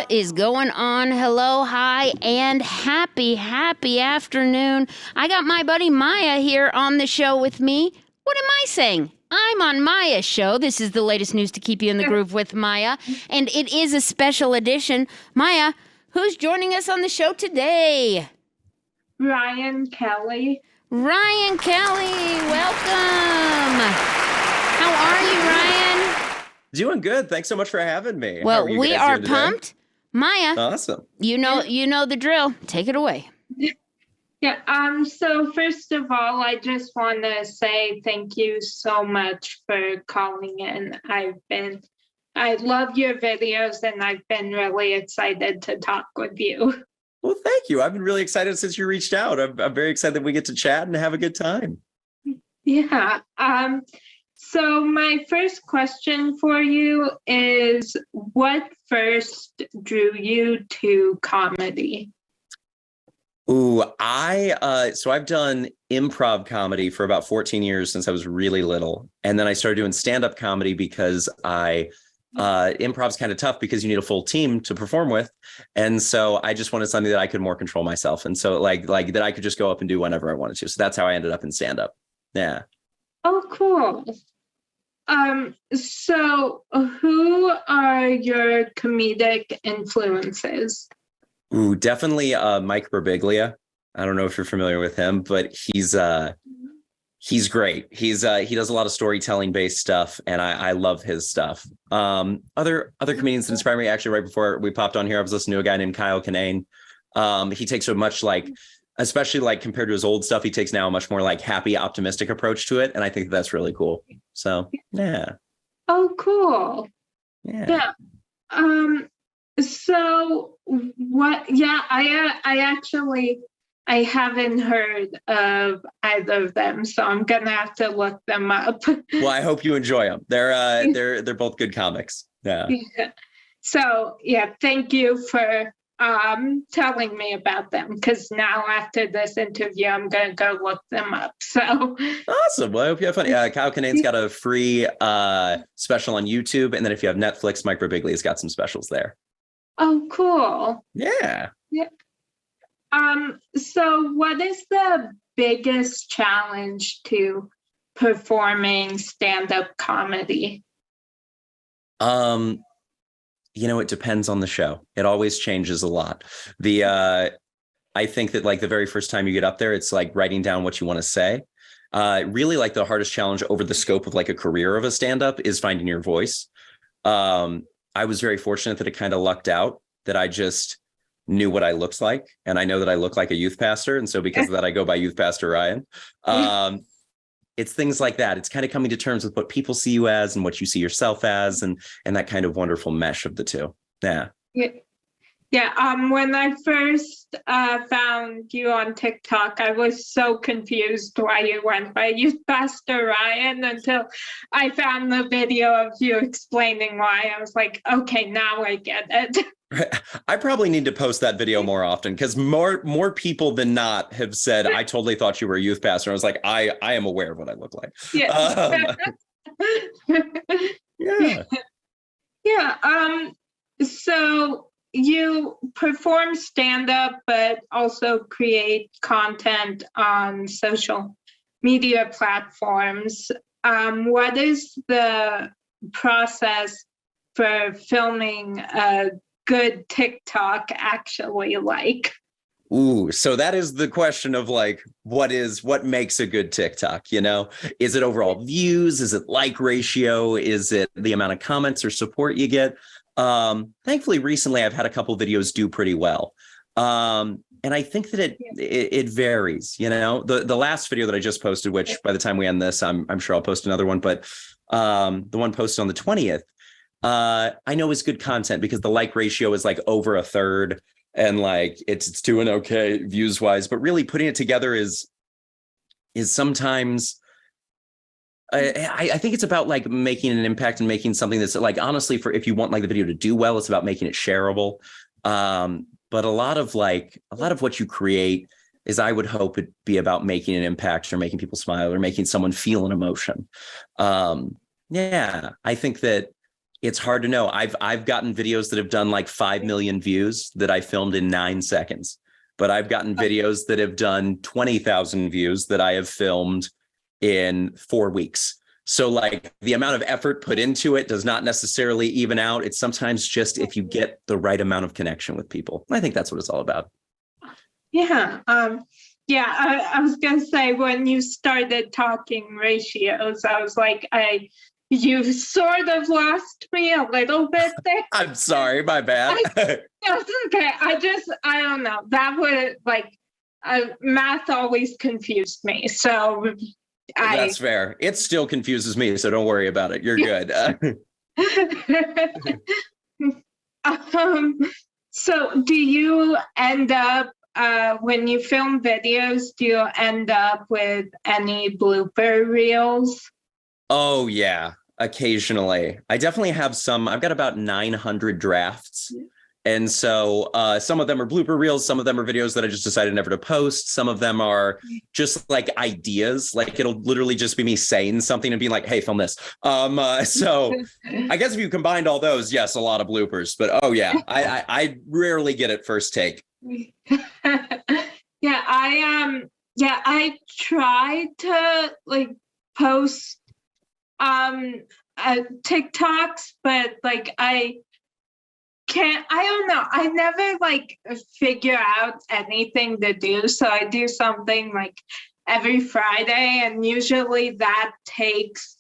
What is going on? Hello, hi, and happy afternoon. I got my buddy Maya here on the show with me. What am I saying? I'm on Maya's show. This is the latest news to keep you in the groove with Maya, and it is a special edition. Maya, who's joining us on the show today? Ryan Kelly. Ryan Kelly, welcome. How are you, Ryan? Doing good. Thanks so much for having me. Well, we are pumped. Maya, awesome. You know the drill. Take it away. Yeah. So first of all, I just want to say thank you so much for calling in. I love your videos, and I've been really excited to talk with you. Well, thank you. I've been really excited since you reached out. I'm very excited that we get to chat and have a good time. Yeah. So my first question for you is, what first drew you to comedy? Ooh, so I've done improv comedy for about 14 years since I was really little. And then I started doing stand-up comedy because improv's kind of tough because you need a full team to perform with. And so I just wanted something that I could more control myself. And so like that I could just go up and do whenever I wanted to. So that's how I ended up in stand-up. Yeah. Oh, cool. So who are your comedic influences? Ooh, definitely Mike Birbiglia. I don't know if you're familiar with him, but he's great. He does a lot of storytelling based stuff, and I love his stuff. Other comedians that inspire me, actually, right before we popped on here, I was listening to a guy named Kyle Kinane. He takes a much especially like compared to his old stuff, he takes now a much more like happy, optimistic approach to it. And I think that's really cool. So, yeah. Oh, cool. Yeah. So what, I haven't heard of either of them, so I'm going to have to look them up. Well, I hope you enjoy them. They're both good comics. Yeah. So, yeah, thank you for telling me about them, because now after this interview I'm gonna go look them up. So awesome. Well, I hope you have fun. Kyle Kinane's got a free special on YouTube, and then if you have Netflix, Mike Birbiglia's got some specials there. Oh, cool. Yeah. So what is the biggest challenge to performing stand-up comedy? It depends on the show. It always changes a lot. I think that like the very first time you get up there, it's like writing down what you want to say. Really like the hardest challenge over the scope of like a career of a stand-up is finding your voice. I was very fortunate that it kind of lucked out that I just knew what I looked like. And I know that I look like a youth pastor. And so because of that, I go by Youth Pastor Ryan. It's things like that. It's kind of coming to terms with what people see you as and what you see yourself as, and that kind of wonderful mesh of the two. Yeah. When I first found you on TikTok, I was so confused why you went by Youth Pastor Ryan until I found the video of you explaining why. I was like, okay, now I get it. I probably need to post that video more often, because more people than not have said, I totally thought you were a youth pastor. I was like, I am aware of what I look like. Yeah. So you perform stand-up, but also create content on social media platforms. What is the process for filming a good TikTok actually like? Ooh, so that is the question of like, what makes a good TikTok? Is it overall views? Is it like ratio? Is it the amount of comments or support you get? Thankfully, recently I've had a couple videos do pretty well. And I think that it varies, the last video that I just posted, which by the time we end this, I'm sure I'll post another one, but the one posted on the 20th, I know is good content because the like ratio is like over a third, and like it's doing okay views wise, but really putting it together is sometimes I think it's about like making an impact and making something that's like, honestly, for if you want like the video to do well, it's about making it shareable. But a lot of what you create is, I would hope, it'd be about making an impact or making people smile or making someone feel an emotion. I think that It's hard to know. I've gotten videos that have done like 5 million views that I filmed in 9 seconds, but I've gotten videos that have done 20,000 views that I have filmed in 4 weeks. So like the amount of effort put into it does not necessarily even out. It's sometimes just if you get the right amount of connection with people. I think that's what it's all about. Yeah. I was gonna say, when you started talking ratios, I was like, you sort of lost me a little bit there. I'm sorry, my bad. That's okay. I don't know. That would math always confused me. So That's fair. It still confuses me, so don't worry about it. You're good. So do you end up, when you film videos, do you end up with any blooper reels? Oh, yeah. Occasionally. I definitely have some. I've got about 900 drafts. And so some of them are blooper reels. Some of them are videos that I just decided never to post. Some of them are just like ideas. Like it'll literally just be me saying something and being like, hey, film this. So I guess if you combined all those, yes, a lot of bloopers. But oh, yeah, I rarely get it first take. I try to like post TikToks, but like I don't know. I never like figure out anything to do. So I do something like every Friday, and usually that takes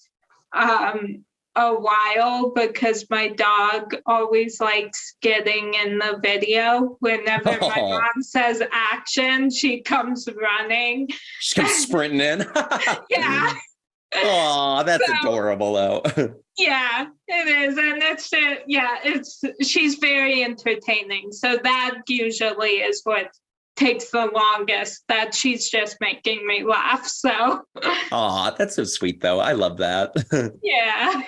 a while because my dog always likes getting in the video. Whenever my mom says action, she comes running. She comes sprinting in. Yeah. Oh, that's adorable though. Yeah, it is. And she's very entertaining. So that usually is what takes the longest, that she's just making me laugh. So oh, that's so sweet though. I love that. Yeah.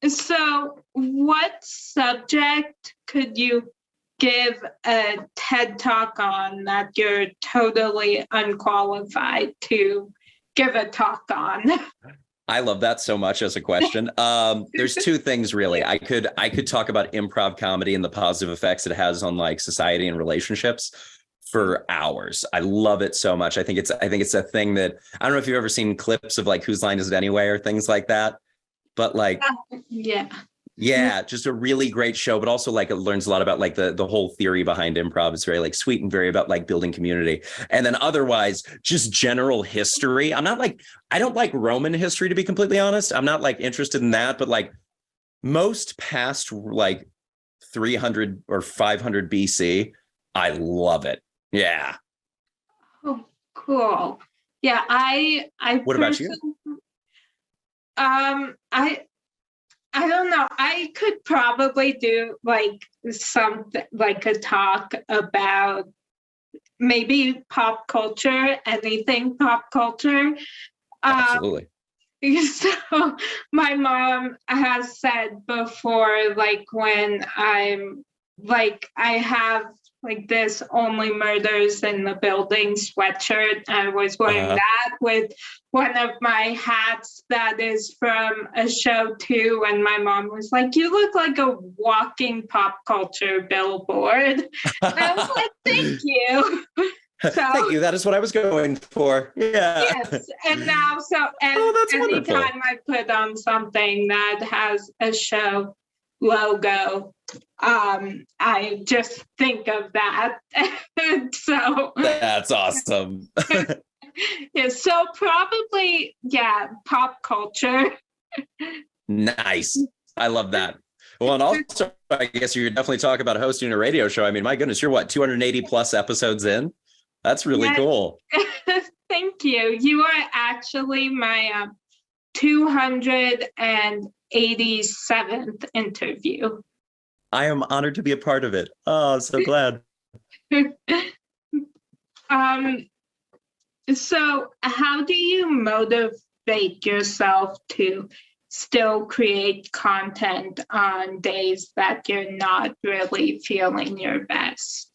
So what subject could you give a TED Talk on that you're totally unqualified to give a talk on? I love that so much as a question. There's 2 things really. I could talk about improv comedy and the positive effects it has on like society and relationships for hours. I love it so much. I think it's a thing that I don't know if you've ever seen clips of like Whose Line Is It Anyway or things like that. But like yeah, just a really great show, but also like it learns a lot about like the whole theory behind improv. It's very like sweet and very about like building community. And then otherwise, just general history. I don't like Roman history, to be completely honest. I'm not like interested in that, but like most past like 300 or 500 BC, I love it. Yeah. Oh, cool. Yeah, What about you? I don't know. I could probably do like something like a talk about maybe pop culture, anything pop culture. Absolutely. So my mom has said before, like when I'm like, I have like this Only Murders in the Building sweatshirt. I was wearing that with one of my hats that is from a show too. And my mom was like, you look like a walking pop culture billboard. And I was like, thank you. So, thank you. That is what I was going for. Yeah. Yes. And now, anytime I put on something that has a show logo, I just think of that. So that's awesome. Yeah, so probably, yeah, pop culture. Nice. I love that. Well, and also, I guess you're definitely talking about hosting a radio show. I mean, my goodness, you're what, 280 plus episodes in? That's really cool. Thank you. You are actually my 287th interview. I am honored to be a part of it. Oh, so glad. So how do you motivate yourself to still create content on days that you're not really feeling your best?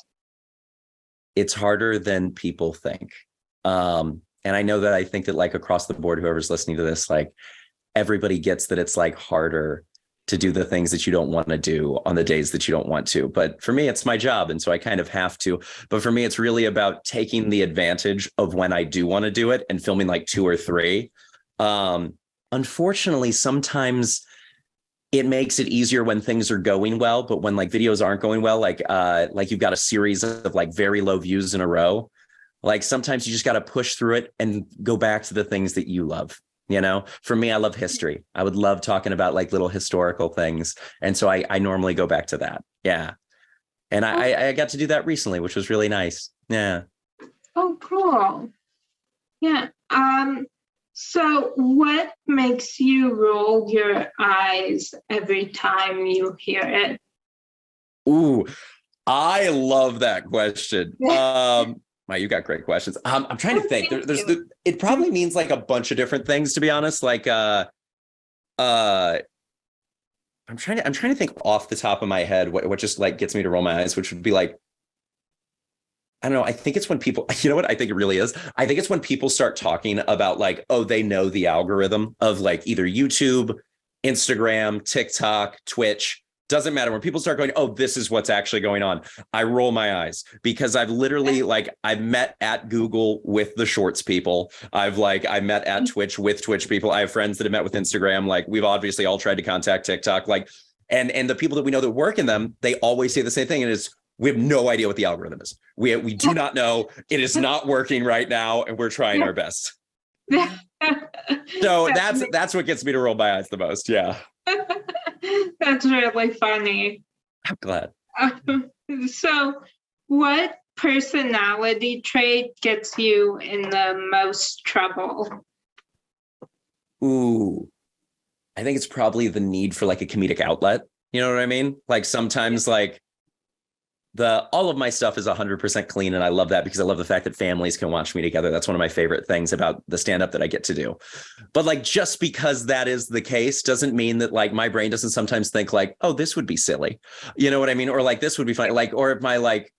It's harder than people think. And I know that I think that like across the board, whoever's listening to this, like everybody gets that it's like harder to do the things that you don't want to do on the days that you don't want to. But for me, it's my job. And so I kind of have to. But for me, it's really about taking the advantage of when I do want to do it and filming like 2 or 3. Unfortunately, sometimes it makes it easier when things are going well. But when like videos aren't going well, like you've got a series of like very low views in a row, like sometimes you just got to push through it and go back to the things that you love. You know, for me, I love history. I would love talking about like little historical things. And so I normally go back to that. Yeah. And I got to do that recently, which was really nice. Yeah. Oh, cool. Yeah. So what makes you roll your eyes every time you hear it? Ooh, I love that question. Wow, you got great questions. I'm trying to think. It probably means like a bunch of different things, to be honest. Like, I'm trying to think off the top of my head what just like gets me to roll my eyes, which would be like, I don't know. I think it's when people, you know what I think it really is? I think it's when people start talking about like, oh, they know the algorithm of like either YouTube, Instagram, TikTok, Twitch. Doesn't matter. When people start going, oh, this is what's actually going on, I roll my eyes because I've literally I've met at Google with the Shorts people. I met at Twitch with Twitch people. I have friends that have met with Instagram. Like we've obviously all tried to contact TikTok. Like, and the people that we know that work in them, they always say the same thing. And it's, we have no idea what the algorithm is. We do not know. It is not working right now. And we're trying our best. So that's what gets me to roll my eyes the most. Yeah. That's really funny. I'm glad. So what personality trait gets you in the most trouble? Ooh, I think it's probably the need for like a comedic outlet. You know what I mean? Like sometimes like all of my stuff is 100% clean. And I love that because I love the fact that families can watch me together. That's one of my favorite things about the stand-up that I get to do. But like, just because that is the case doesn't mean that like my brain doesn't sometimes think like, oh, this would be silly. You know what I mean? Or like, this would be funny. Like, or if my like,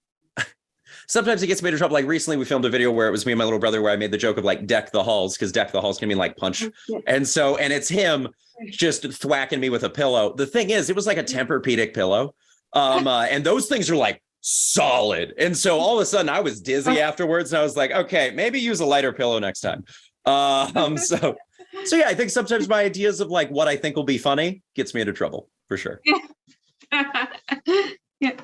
sometimes it gets me into trouble. Like recently we filmed a video where it was me and my little brother where I made the joke of like deck the halls because deck the halls can mean like punch. And it's him just thwacking me with a pillow. The thing is, it was like a Tempur-Pedic pillow. And those things are like solid. And so all of a sudden I was dizzy afterwards and I was like, okay, maybe use a lighter pillow next time. So yeah, I think sometimes my ideas of like what I think will be funny gets me into trouble for sure. Yeah.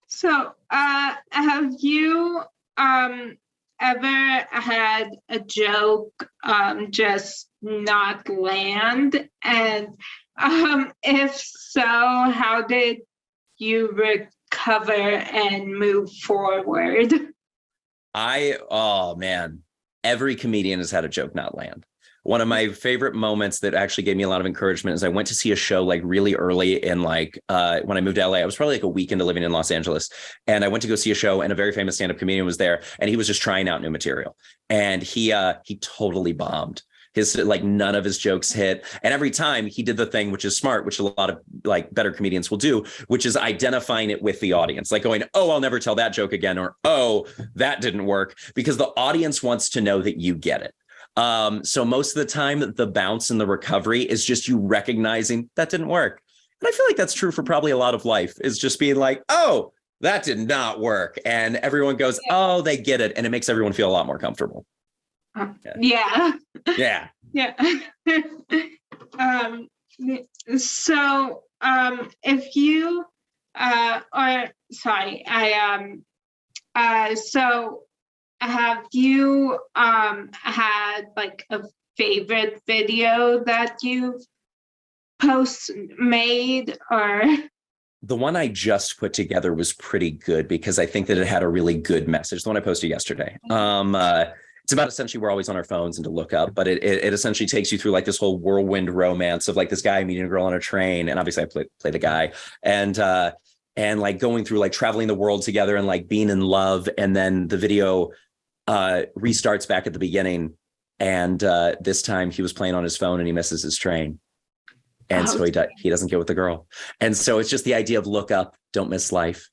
So have you ever had a joke just not land? And if so, how did you recover and move forward? Oh man, every comedian has had a joke not land. One of my favorite moments that actually gave me a lot of encouragement is I went to see a show like really early in like when I moved to LA. I was probably like a week into living in Los Angeles, and I went to go see a show and a very famous stand-up comedian was there and he was just trying out new material and he totally bombed. His like none of his jokes hit. And every time he did the thing, which is smart, which a lot of like better comedians will do, which is identifying it with the audience, like going, oh, I'll never tell that joke again. Or, oh, that didn't work, because the audience wants to know that you get it. So most of the time the bounce and the recovery is just you recognizing that didn't work. And I feel like that's true for probably a lot of life, is just being like, oh, that did not work. And everyone goes, oh, they get it. And it makes everyone feel a lot more comfortable. Yeah. So if you so have you had like a favorite video that you've made? Or the one I just put together was pretty good because I think that it had a really good message. The one I posted yesterday. It's about essentially we're always on our phones and to look up, but it essentially takes you through like this whole whirlwind romance of like this guy meeting a girl on a train. And obviously I play the guy and like going through like traveling the world together and like being in love. And then the video restarts back at the beginning. And this time he was playing on his phone and he misses his train. And so he doesn't get with the girl. And so it's just the idea of look up, don't miss life.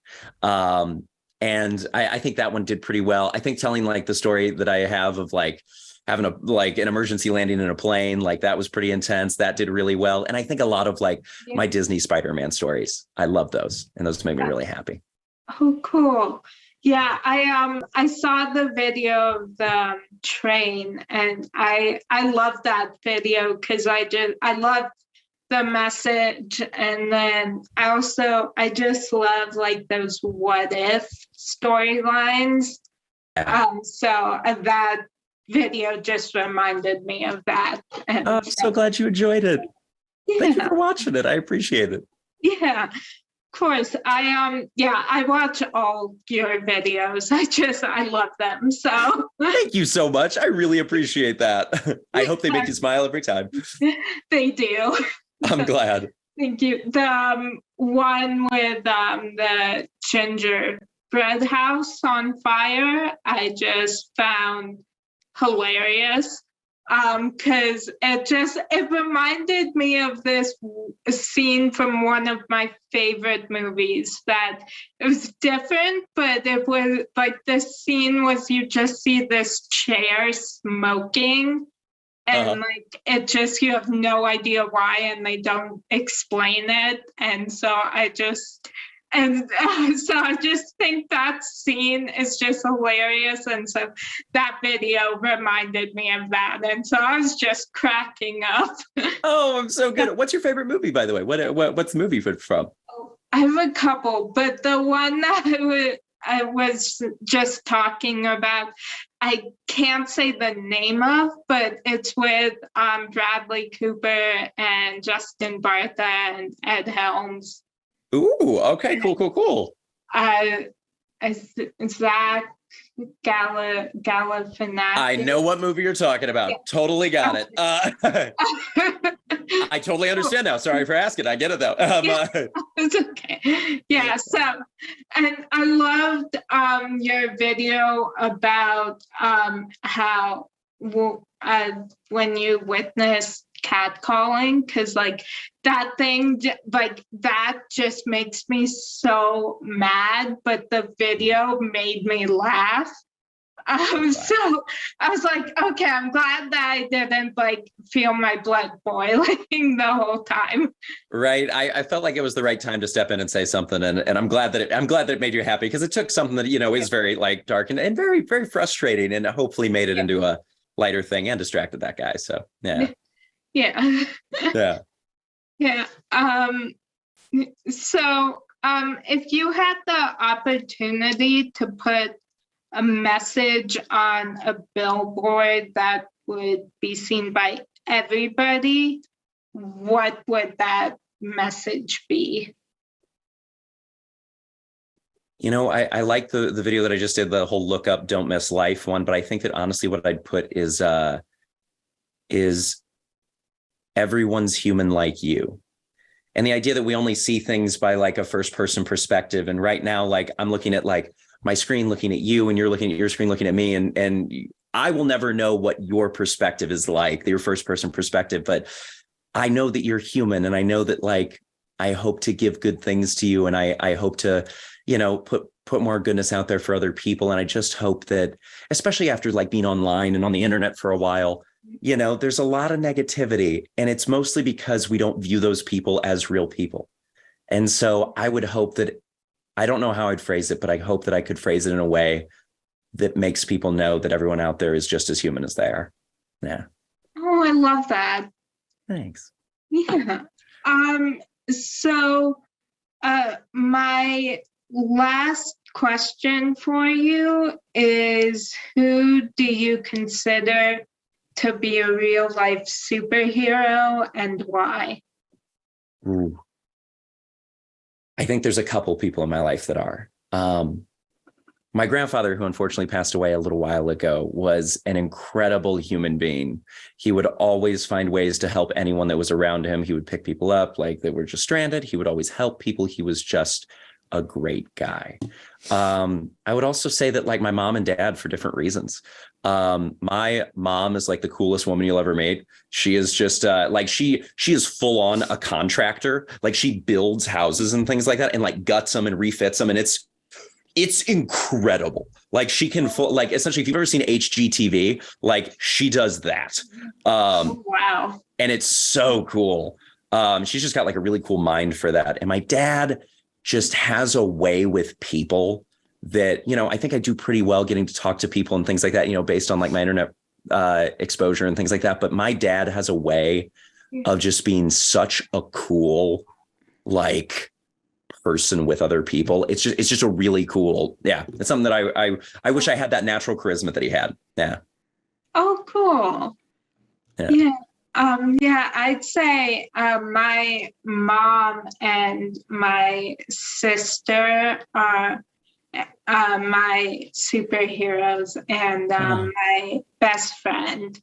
And I think that one did pretty well. I think telling like the story that I have of like having an emergency landing in a plane, like that was pretty intense. That did really well. And I think a lot of like my Disney Spider-Man stories, I love those, and those make me really happy. Oh, cool. Yeah, I saw the video of the train, and I love that video because I love the message, and then I just love like those what if storylines. So that video just reminded me of that. And I'm so glad you enjoyed it. yeah, Thank you for watching it. I appreciate it. yeah. Of course, I watch all your videos. I love them. So Thank you so much. I really appreciate that. I hope they make you smile every time. they do. I'm glad. Thank you. The one with the gingerbread house on fire, I just found hilarious. Because it reminded me of this scene from one of my favorite movies that it was different, but it was like the scene was you just see this chair smoking, and like it just, you have no idea why, and they don't explain it. And so I just think that scene is just hilarious. And so that video reminded me of that. And so I was just cracking up. Oh, I'm so good. What's your favorite movie, by the way? What's the movie from? I have a couple, but the one that I was just talking about, I can't say the name of, but it's with Bradley Cooper and Justin Bartha and Ed Helms. Ooh, okay, cool. Zach Galifianakis. I know what movie you're talking about. Yeah. Totally got it. I totally understand now. Sorry for asking. I get it though. It's okay. Yeah. So, and I loved your video about how when you witness catcalling, because like that thing, like that just makes me so mad, but the video made me laugh. So I was like, okay, I'm glad that I didn't like feel my blood boiling the whole time. Right. I felt like it was the right time to step in and say something, and I'm glad that it made you happy, because it took something that is very like dark and very, very frustrating, and hopefully made it into a lighter thing and distracted that guy. So yeah. Yeah. Yeah. Yeah. So if you had the opportunity to put a message on a billboard that would be seen by everybody, what would that message be? I like the video that I just did, the whole look up, don't miss life one, but I think that honestly what I'd put is everyone's human like you. And the idea that we only see things by like a first person perspective. And right now, like I'm looking at like my screen looking at you, and you're looking at your screen looking at me, and I will never know what your perspective is like, your first person perspective, but I know that you're human, and I know that like I hope to give good things to you, and I hope to put more goodness out there for other people. And I just hope that, especially after like being online and on the internet for a while, there's a lot of negativity, and it's mostly because we don't view those people as real people. And so I would hope that, I don't know how I'd phrase it, but I hope that I could phrase it in a way that makes people know that everyone out there is just as human as they are. Yeah. Oh, I love that. Thanks. Yeah. So my last question for you is, who do you consider to be a real life superhero, and why? Ooh. I think there's a couple people in my life that are. My grandfather, who unfortunately passed away a little while ago, was an incredible human being. He would always find ways to help anyone that was around him. He would pick people up like they were just stranded. He would always help people. He was just a great guy. I would also say that like my mom and dad, for different reasons. My mom is like the coolest woman you'll ever meet. She is just like she is full on a contractor. Like she builds houses and things like that, and like guts them and refits them. And it's It's incredible. Like she can like essentially if you've ever seen HGTV, like she does that. Wow. And it's so cool. She's just got like a really cool mind for that. And my dad just has a way with people that, you know, I think I do pretty well getting to talk to people and things like that, you know, based on like my internet exposure and things like that. But my dad has a way of just being such a cool, like person with other people. It's just a really cool. Yeah. It's something that I wish I had that natural charisma that he had. Yeah. Oh, cool. Yeah. Yeah, I'd say my mom and my sister are my superheroes and my best friend.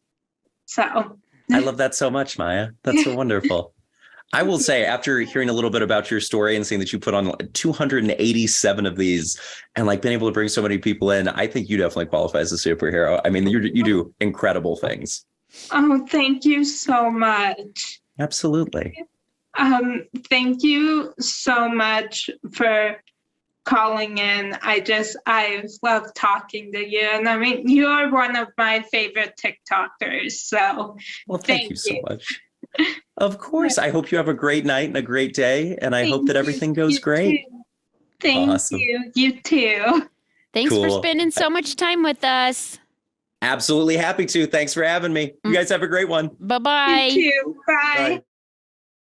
So I love that so much, Maya. That's so wonderful. I will say, after hearing a little bit about your story and seeing that you put on 287 of these and like been able to bring so many people in, I think you definitely qualify as a superhero. I mean, you do incredible things. oh, thank you so much. Absolutely. Thank you so much for calling in. I love talking to you. And I mean, you're one of my favorite TikTokers. So Well, thank you so much. Of course. I hope you have a great night and a great day. And I hope that everything goes great. Thank Awesome. you. You too. Thanks for Cool. spending so much time with us. Absolutely happy to. Thanks for having me. You guys have a great one. Bye-bye. You too. Bye. Bye.